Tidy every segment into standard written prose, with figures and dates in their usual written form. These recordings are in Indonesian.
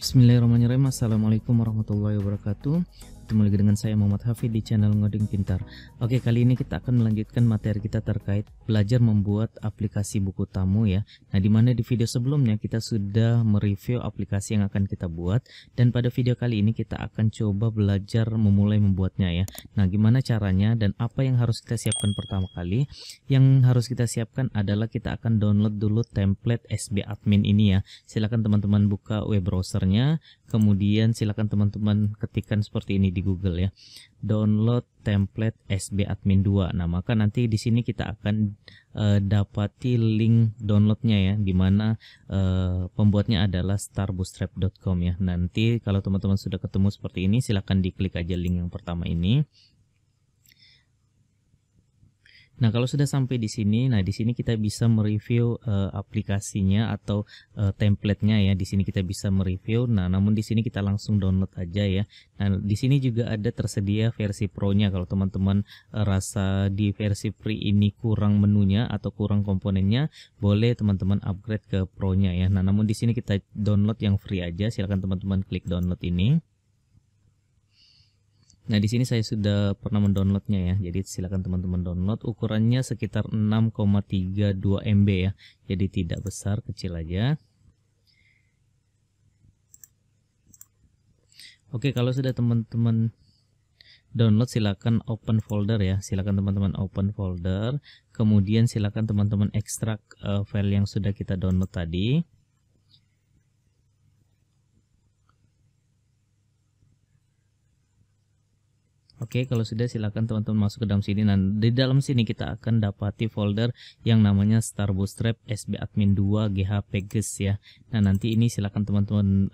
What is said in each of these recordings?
Bismillahirrahmanirrahim. Assalamualaikum warahmatullahi wabarakatuh. Ketemu lagi dengan saya Muhammad Hafid di channel Ngoding Pintar. Oke, kali ini kita akan melanjutkan materi kita terkait belajar membuat aplikasi buku tamu ya. Nah, dimana di video sebelumnya kita sudah mereview aplikasi yang akan kita buat, dan pada video kali ini kita akan coba belajar memulai membuatnya ya. Nah, gimana caranya dan apa yang harus kita siapkan pertama kali? Yang harus kita siapkan adalah kita akan download dulu template SB Admin ini ya. Silakan teman-teman buka web browsernya, kemudian silakan teman-teman ketikkan seperti ini di Google ya, download template SB Admin 2. Nah, maka nanti di sini kita akan dapati link downloadnya ya, dimana pembuatnya adalah starbootstrap.com ya. Nanti kalau teman-teman sudah ketemu seperti ini, silakan diklik aja link yang pertama ini. Nah, kalau sudah sampai di sini, nah di sini kita bisa mereview aplikasinya atau templatenya ya. Di sini kita bisa mereview. Nah, namun di sini kita langsung download aja ya. Nah, di sini juga ada tersedia versi Pro-nya. Kalau teman-teman rasa di versi free ini kurang menunya atau kurang komponennya, boleh teman-teman upgrade ke Pro-nya ya. Nah, namun di sini kita download yang free aja. Silakan teman-teman klik download ini. Nah, di sini saya sudah pernah mendownloadnya ya. Jadi silakan teman-teman download. Ukurannya sekitar 6,32 MB ya. Jadi tidak besar, kecil aja. Oke, kalau sudah teman-teman download, silakan open folder ya. Silakan teman-teman open folder. Kemudian silakan teman-teman ekstrak file yang sudah kita download tadi. Oke, kalau sudah silakan teman-teman masuk ke dalam sini. Nah, di dalam sini kita akan dapati folder yang namanya Star Bootstrap SB Admin 2 GH Pages ya. Nah, nanti ini silakan teman-teman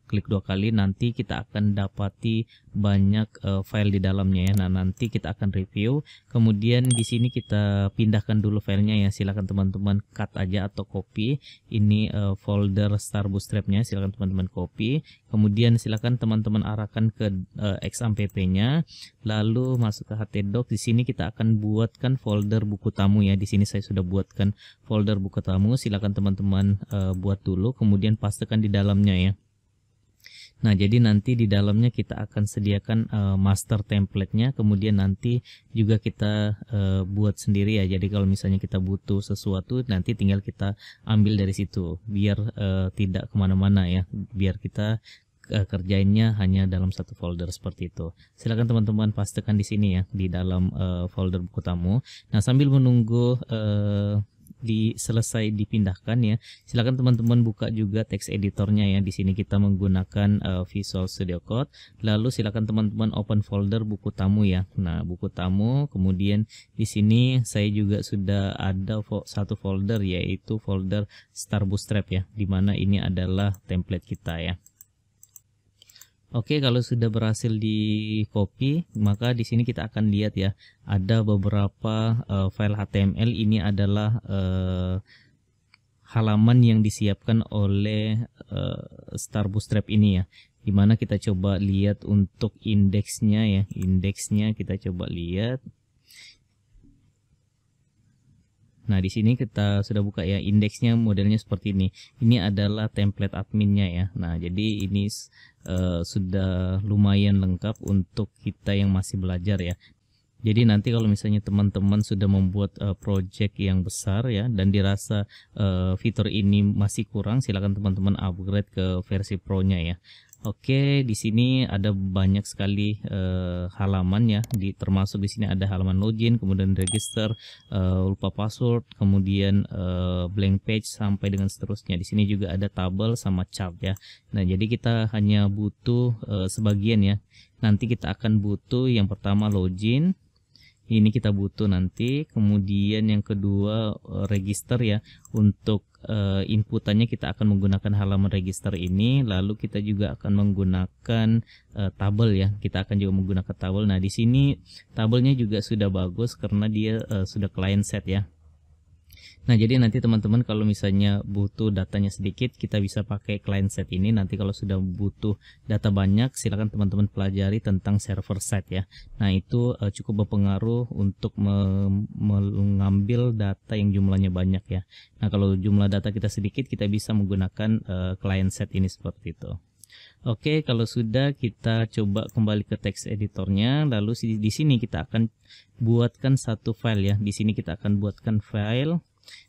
klik 2 kali. Nanti kita akan dapati banyak file di dalamnya ya. Nah, nanti kita akan review. Kemudian di sini kita pindahkan dulu filenya ya. Silakan teman-teman cut aja atau copy. Ini folder Star Bootstrap-nya. Silakan teman-teman copy. Kemudian silakan teman-teman arahkan ke XAMPP-nya. Lalu masuk ke htdoc. Di sini kita akan buatkan folder buku tamu ya. Di sini saya sudah buatkan folder buku tamu. Silakan teman-teman buat dulu, kemudian pastekan di dalamnya ya. Nah, jadi nanti di dalamnya kita akan sediakan master template-nya, kemudian nanti juga kita buat sendiri ya. Jadi kalau misalnya kita butuh sesuatu, nanti tinggal kita ambil dari situ, biar tidak kemana-mana ya, biar kita kerjainnya hanya dalam satu folder seperti itu. Silakan teman-teman pastikan di sini ya, di dalam folder buku tamu. Nah, sambil menunggu selesai dipindahkan ya, silakan teman-teman buka juga text editornya ya. Di sini kita menggunakan Visual Studio Code. Lalu silakan teman-teman open folder buku tamu ya. Nah, buku tamu, kemudian di sini saya juga sudah ada satu folder, yaitu folder Star Bootstrap ya, dimana ini adalah template kita ya. Oke, kalau sudah berhasil di copy, maka di sini kita akan lihat ya, ada beberapa file HTML. Ini adalah halaman yang disiapkan oleh Star Bootstrap ini ya, dimana kita coba lihat untuk indeksnya ya. Indeksnya kita coba lihat. Nah, di sini kita sudah buka ya, indeksnya modelnya seperti ini. Ini adalah template adminnya ya. Nah, jadi ini sudah lumayan lengkap untuk kita yang masih belajar ya. Jadi nanti kalau misalnya teman-teman sudah membuat project yang besar ya, dan dirasa fitur ini masih kurang, silakan teman-teman upgrade ke versi Pro-nya ya. Oke, di sini ada banyak sekali halaman ya, termasuk di sini ada halaman login, kemudian register, lupa password, kemudian blank page sampai dengan seterusnya. Di sini juga ada tabel sama chart ya. Nah, jadi kita hanya butuh sebagian ya. Nanti kita akan butuh yang pertama login. Ini kita butuh nanti, kemudian yang kedua register ya. Untuk inputannya kita akan menggunakan halaman register ini, lalu kita juga akan menggunakan tabel ya. Kita akan juga menggunakan tabel. Nah, di sini tabelnya juga sudah bagus karena dia sudah client set ya. Nah, jadi nanti teman-teman kalau misalnya butuh datanya sedikit, kita bisa pakai client set ini. Nanti kalau sudah butuh data banyak, silakan teman-teman pelajari tentang server side ya. Nah, itu cukup berpengaruh untuk mengambil data yang jumlahnya banyak ya. Nah, kalau jumlah data kita sedikit, kita bisa menggunakan client set ini seperti itu. Oke, kalau sudah, kita coba kembali ke teks editornya. Lalu di sini kita akan buatkan satu file ya. Di sini kita akan buatkan file.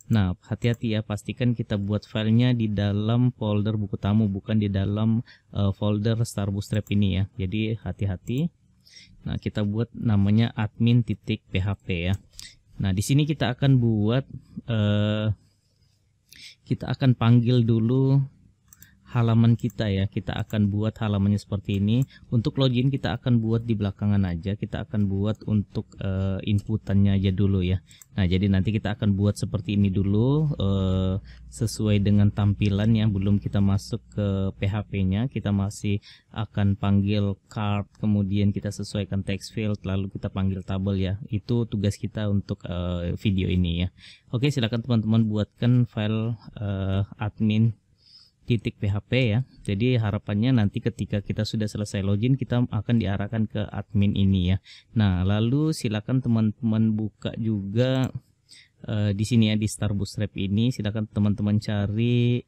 Nah, hati-hati ya, pastikan kita buat filenya di dalam folder buku tamu, bukan di dalam folder Star Bootstrap ini ya. Jadi hati-hati. Nah, kita buat namanya admin.php ya. Nah, di sini kita akan buat kita akan panggil dulu halaman kita ya. Kita akan buat halamannya seperti ini. Untuk login kita akan buat di belakangan aja. Kita akan buat untuk inputannya aja dulu ya. Nah, jadi nanti kita akan buat seperti ini dulu, sesuai dengan tampilan ya. Belum kita masuk ke PHP-nya, kita masih akan panggil card, kemudian kita sesuaikan text field, lalu kita panggil tabel ya. Itu tugas kita untuk video ini ya. Oke, silakan teman-teman buatkan file admin.php ya. Jadi harapannya nanti ketika kita sudah selesai login, kita akan diarahkan ke admin ini ya. Nah, lalu silakan teman-teman buka juga di sini ya, di Star Bootstrap ini. Silakan teman-teman cari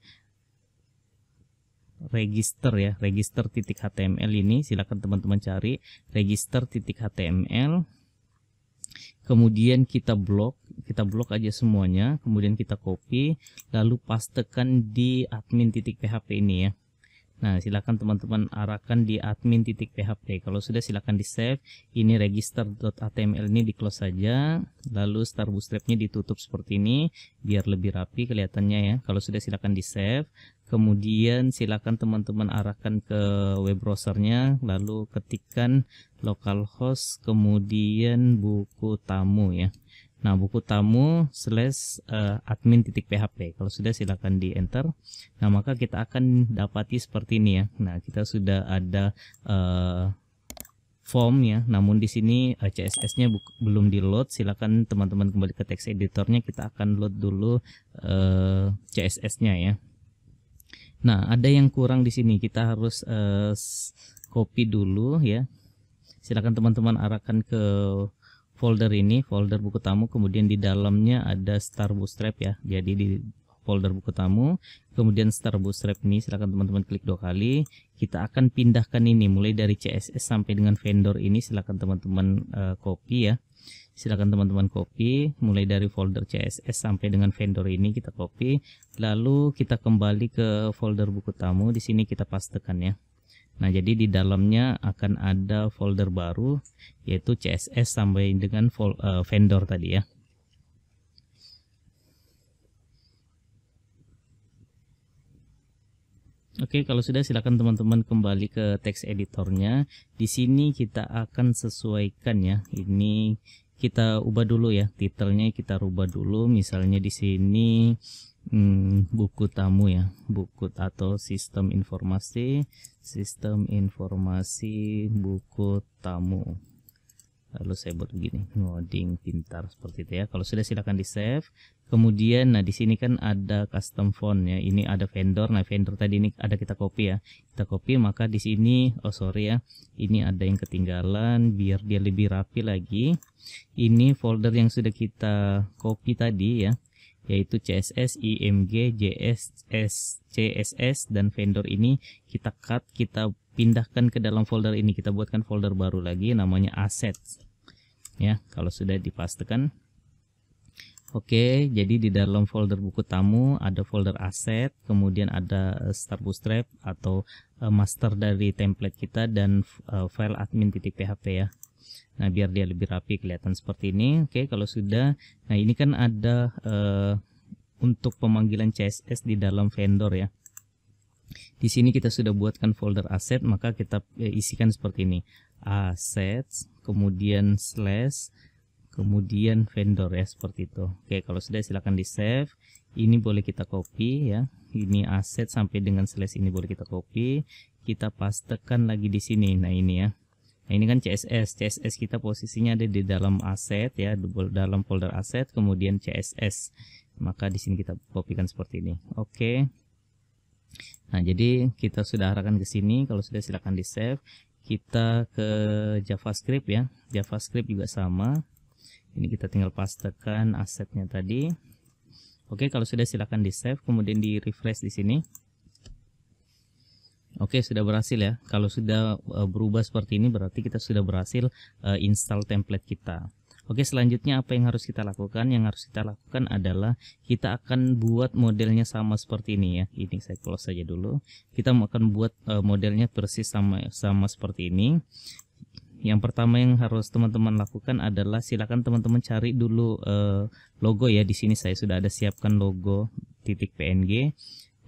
register ya, register.html ini. Silakan teman-teman cari register.html. Kemudian kita blok aja semuanya, kemudian kita copy, lalu pastekan di admin.php ini ya. Nah, silakan teman-teman arahkan di admin.php. Kalau sudah, silakan di save. Ini register.html ini di close saja, lalu Star Bootstrapnya ditutup seperti ini biar lebih rapi kelihatannya ya. Kalau sudah, silakan di save. Kemudian silakan teman-teman arahkan ke web browsernya, lalu ketikkan localhost kemudian buku tamu ya. Nah, buku tamu /admin.php. Kalau sudah, silakan di enter. Nah, maka kita akan dapati seperti ini ya. Nah, kita sudah ada form ya, namun di sini CSS-nya belum di load. Silakan teman-teman kembali ke text editornya. Kita akan load dulu CSS-nya ya. Nah, ada yang kurang di sini. Kita harus copy dulu ya. Silakan teman-teman arahkan ke folder ini, folder buku tamu, kemudian di dalamnya ada Star Bootstrap ya. Jadi di folder buku tamu, kemudian Star Bootstrap ini silakan teman-teman klik 2 kali. Kita akan pindahkan ini mulai dari CSS sampai dengan vendor ini. Silakan teman-teman copy ya. Silakan teman-teman copy mulai dari folder CSS sampai dengan vendor ini, kita copy. Lalu kita kembali ke folder buku tamu. Di sini kita pastekan ya. Nah, jadi di dalamnya akan ada folder baru yaitu CSS sampai dengan vendor tadi ya. Oke, kalau sudah, silakan teman-teman kembali ke text editornya. Di sini kita akan sesuaikan ya. Ini kita ubah dulu ya, titelnya kita rubah dulu. Misalnya di sini buku tamu ya, buku atau sistem informasi buku tamu. Lalu saya buat begini, ngoding pintar seperti itu ya. Kalau sudah, silakan di save. Kemudian, nah di sini kan ada custom font ya. Ini ada vendor. Nah, vendor tadi ini ada kita copy ya. Kita copy, maka di sini ini ada yang ketinggalan. Biar dia lebih rapi lagi, ini folder yang sudah kita copy tadi ya, yaitu CSS, IMG, JSS, CSS dan vendor ini kita cut, kita pindahkan ke dalam folder ini. Kita buatkan folder baru lagi namanya assets ya. Kalau sudah dipastekan, oke, jadi di dalam folder buku tamu ada folder asset, kemudian ada Star Bootstrap atau master dari template kita, dan file admin.php ya. Nah, biar dia lebih rapi kelihatan seperti ini. Oke, kalau sudah, nah ini kan ada untuk pemanggilan CSS di dalam vendor ya. Di sini kita sudah buatkan folder asset, maka kita isikan seperti ini. Assets, kemudian slash, kemudian vendor ya, seperti itu. Oke, kalau sudah, silakan di save. Ini boleh kita copy ya. Ini asset sampai dengan slash ini boleh kita copy. Kita pastekan lagi di sini. Nah, ini ya. Nah, ini kan CSS kita posisinya ada di dalam asset ya, dalam folder asset, kemudian CSS. Maka di sini kita kopikan seperti ini. Oke. Nah, jadi kita sudah arahkan ke sini. Kalau sudah, silakan di save. Kita ke JavaScript ya. JavaScript juga sama. Ini kita tinggal pastekan asetnya tadi. Oke, kalau sudah, silakan di save, kemudian di refresh di sini. Oke, sudah berhasil ya. Kalau sudah berubah seperti ini berarti kita sudah berhasil install template kita. Oke, selanjutnya apa yang harus kita lakukan? Yang harus kita lakukan adalah kita akan buat modelnya sama seperti ini ya. Ini saya close saja dulu. Kita akan buat modelnya persis sama seperti ini. Yang pertama yang harus teman-teman lakukan adalah silakan teman-teman cari dulu logo ya. Di sini saya sudah ada siapkan logo .png,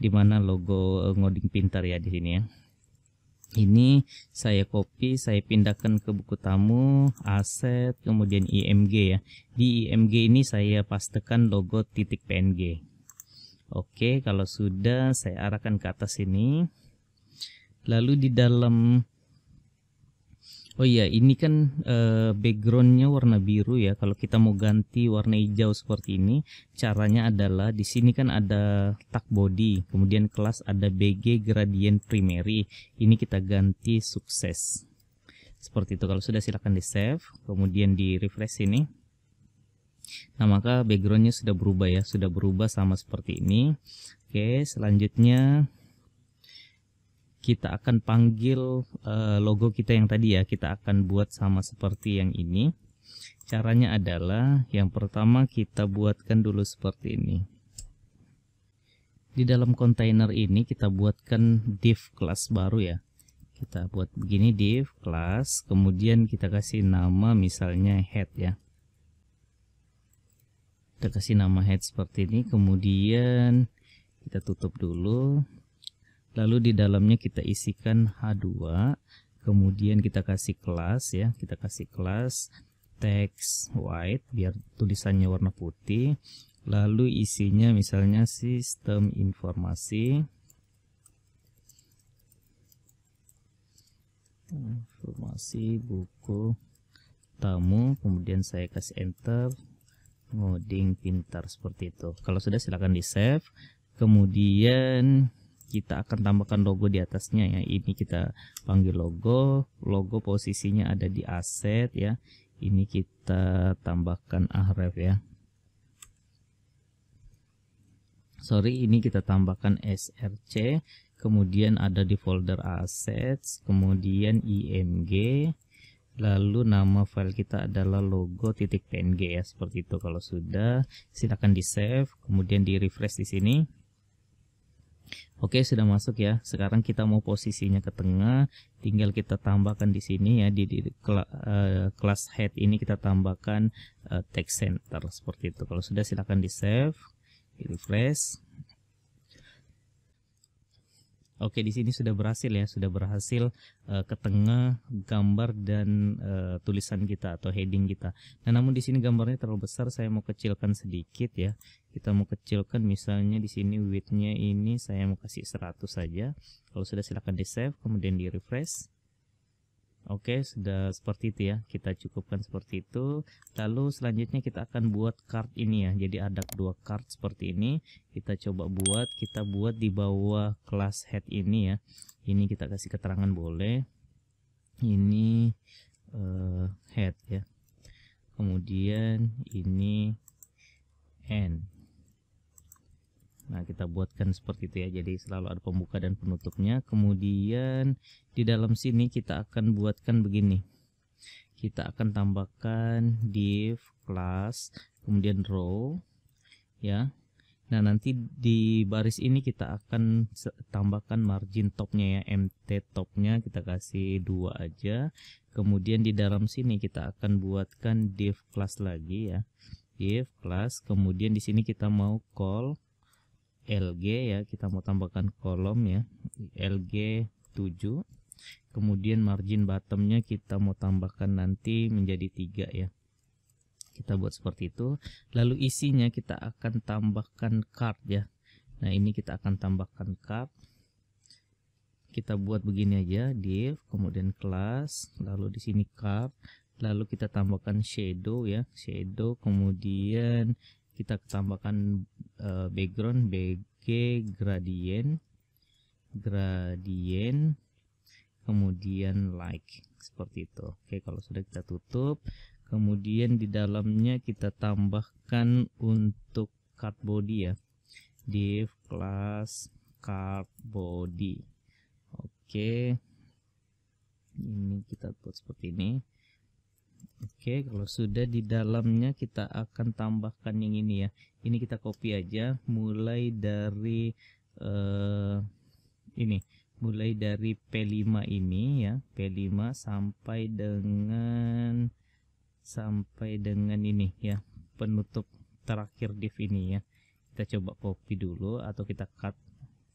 di mana logo ngoding pintar ya di sini ya. Ini saya copy, saya pindahkan ke buku tamu, aset, kemudian img ya. Di img ini saya pastekan logo .png. Oke, kalau sudah saya arahkan ke atas ini. Lalu di dalam, oh iya, ini kan backgroundnya warna biru ya. Kalau kita mau ganti warna hijau seperti ini, caranya adalah di sini kan ada tag body, kemudian kelas ada bg gradient primary. Ini kita ganti sukses. Seperti itu. Kalau sudah silakan di save, kemudian di refresh ini. Nah, maka backgroundnya sudah berubah ya, sudah berubah sama seperti ini. Oke, selanjutnya kita akan panggil logo kita yang tadi ya, kita akan buat sama seperti yang ini. Caranya adalah yang pertama kita buatkan dulu seperti ini. Di dalam kontainer ini kita buatkan div class baru ya. Kita buat begini, div class, kemudian kita kasih nama misalnya head ya. Kita kasih nama head seperti ini, kemudian kita tutup dulu. Lalu di dalamnya kita isikan H2, kemudian kita kasih kelas ya, kita kasih kelas text white biar tulisannya warna putih. Lalu isinya misalnya sistem informasi, buku tamu, kemudian saya kasih enter, ngoding pintar seperti itu. Kalau sudah silakan di save, kemudian kita akan tambahkan logo di atasnya ya. Ini kita panggil logo, posisinya ada di aset ya. Ini kita tambahkan ahref ya. Sorry, ini kita tambahkan src, kemudian ada di folder assets, kemudian img, lalu nama file kita adalah logo.png ya, seperti itu. Kalau sudah silakan di save, kemudian di refresh di sini. Oke, sudah masuk ya. Sekarang kita mau posisinya ke tengah, tinggal kita tambahkan di sini ya, di kelas head ini kita tambahkan text center seperti itu. Kalau sudah silakan di save, di refresh. Oke, di sini sudah berhasil ya, sudah berhasil ke tengah gambar dan tulisan kita atau heading kita. Nah, namun di sini gambarnya terlalu besar, saya mau kecilkan sedikit ya. Kita mau kecilkan misalnya di sini width-nya ini saya mau kasih 100 saja. Kalau sudah silakan di save, kemudian di refresh. Oke, sudah seperti itu ya, kita cukupkan seperti itu. Lalu selanjutnya kita akan buat card ini ya, jadi ada dua card seperti ini. Kita coba buat, kita buat di bawah kelas head ini ya. Ini kita kasih keterangan boleh, ini head ya, kemudian ini end. Nah, kita buatkan seperti itu ya, jadi selalu ada pembuka dan penutupnya. Kemudian di dalam sini kita akan buatkan begini, kita akan tambahkan div class, kemudian row ya. Nah, nanti di baris ini kita akan tambahkan margin topnya ya, mt topnya kita kasih 2 aja. Kemudian di dalam sini kita akan buatkan div class lagi ya, div class, kemudian di sini kita mau call lg ya, kita mau tambahkan kolom ya, lg 7, kemudian margin bottomnya kita mau tambahkan nanti menjadi 3 ya. Kita buat seperti itu. Lalu isinya kita akan tambahkan card ya. Nah, ini kita akan tambahkan card. Kita buat begini aja, div, kemudian class, lalu di sini card, lalu kita tambahkan shadow ya, shadow, kemudian kita tambahkan background bg gradient, kemudian like seperti itu. Oke, kalau sudah kita tutup, kemudian di dalamnya kita tambahkan untuk card body ya, div class card body. Oke, ini kita buat seperti ini. Oke, kalau sudah di dalamnya kita akan tambahkan yang ini ya. Ini kita copy aja mulai dari ini, mulai dari P5 ini ya, P5 sampai dengan ini ya, penutup terakhir div ini ya. Kita coba copy dulu atau kita cut,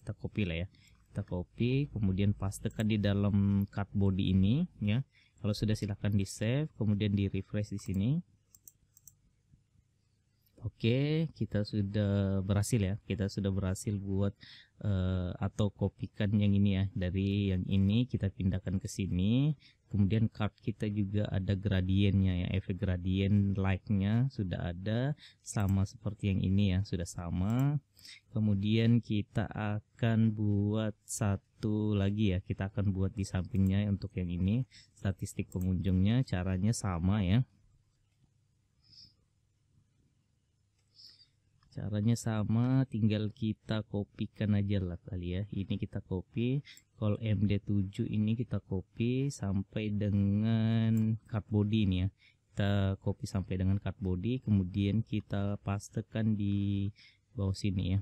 kita copy lah ya. Kita copy, kemudian pastekan di dalam cut body ini ya. Kalau sudah silahkan di save, kemudian di refresh di sini. Oke, kita sudah berhasil ya. Kita sudah berhasil buat atau kopikan yang ini ya. Dari yang ini kita pindahkan ke sini. Kemudian card kita juga ada gradiennya ya. Efek gradien like-nya sudah ada, sama seperti yang ini ya, sudah sama. Kemudian kita akan buat satu lagi ya. Kita akan buat di sampingnya untuk yang ini. Statistik pengunjungnya caranya sama ya. Caranya sama, tinggal kita kopikan aja lah kali ya. Ini kita copy, call MD7 ini kita copy sampai dengan card body ini ya. Kita copy sampai dengan card body, kemudian kita pastekan di bawah sini ya.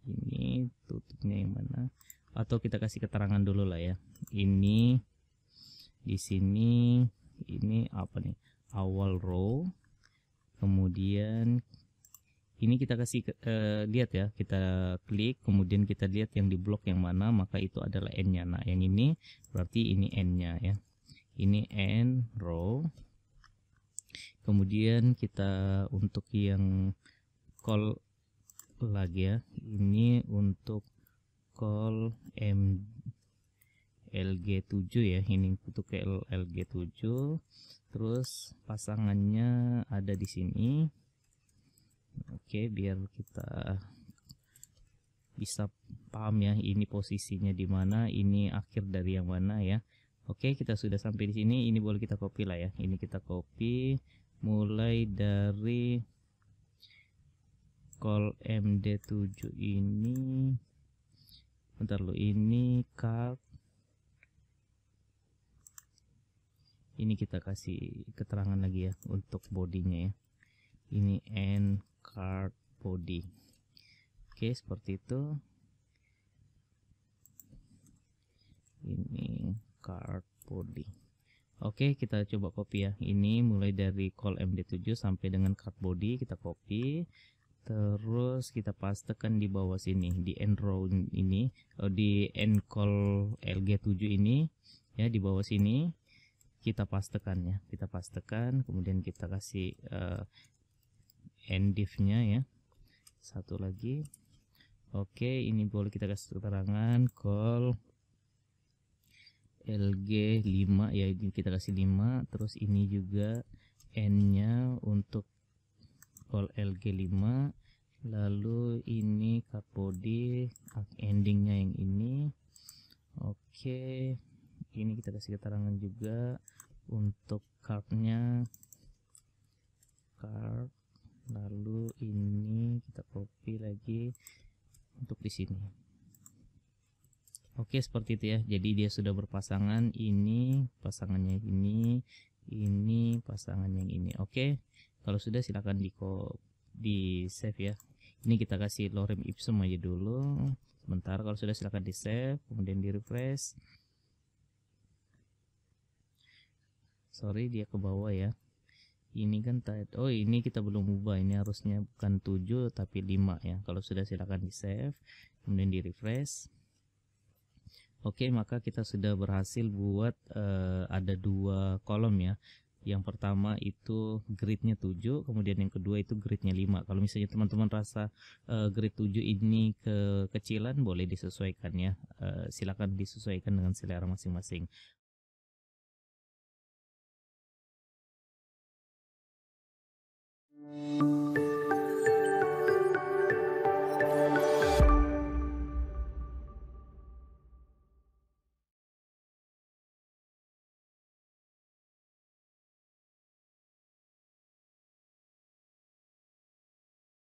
Ini tutupnya yang mana? Atau kita kasih keterangan dulu lah ya. Ini di sini, ini apa nih? Awal row. Kemudian ini kita kasih lihat ya, kita klik, kemudian kita lihat yang di blok yang mana, maka itu adalah n-nya. Nah, yang ini berarti ini n-nya ya. Ini n row. Kemudian kita untuk yang call lagi ya, ini untuk call LG7 ya, ini untuk LG7. Terus pasangannya ada di sini. Oke, biar kita bisa paham ya, ini posisinya di mana, ini akhir dari yang mana ya. Oke, kita sudah sampai di sini. Ini boleh kita copy lah ya. Ini kita copy mulai dari call MD7 ini. Bentar lo, ini card. Ini kita kasih keterangan lagi ya untuk bodinya ya. Ini n card body. Oke, seperti itu. Ini card body. Oke, kita coba copy ya. Ini mulai dari call MD7 sampai dengan card body kita copy. Terus kita pastekan di bawah sini di end row ini, di end call LG7 ini ya, di bawah sini kita pastekan ya. Kita pastekan, kemudian kita kasih end div-nya ya. Satu lagi. Oke, ini boleh kita kasih keterangan call LG5 ya, ini kita kasih 5. Terus ini juga n-nya untuk call LG5. Lalu ini card body, endingnya yang ini. Oke, ini kita kasih keterangan juga untuk cardnya, card. Lalu ini kita copy lagi untuk di sini. Oke, seperti itu ya. Jadi dia sudah berpasangan. Ini pasangannya ini pasangan yang ini. Oke, kalau sudah silakan di save ya. Ini kita kasih lorem ipsum aja dulu. Sebentar, kalau sudah silakan di save, kemudian di refresh. Sorry, dia ke bawah ya. Ini kan oh, ini kita belum ubah, ini harusnya bukan 7 tapi 5 ya. Kalau sudah silakan di save, kemudian di refresh. Oke, maka kita sudah berhasil buat ada 2 kolom ya. Yang pertama itu gridnya 7, kemudian yang kedua itu gridnya 5. Kalau misalnya teman-teman rasa grid 7 ini kekecilan, boleh disesuaikan ya. Silakan disesuaikan dengan selera masing-masing.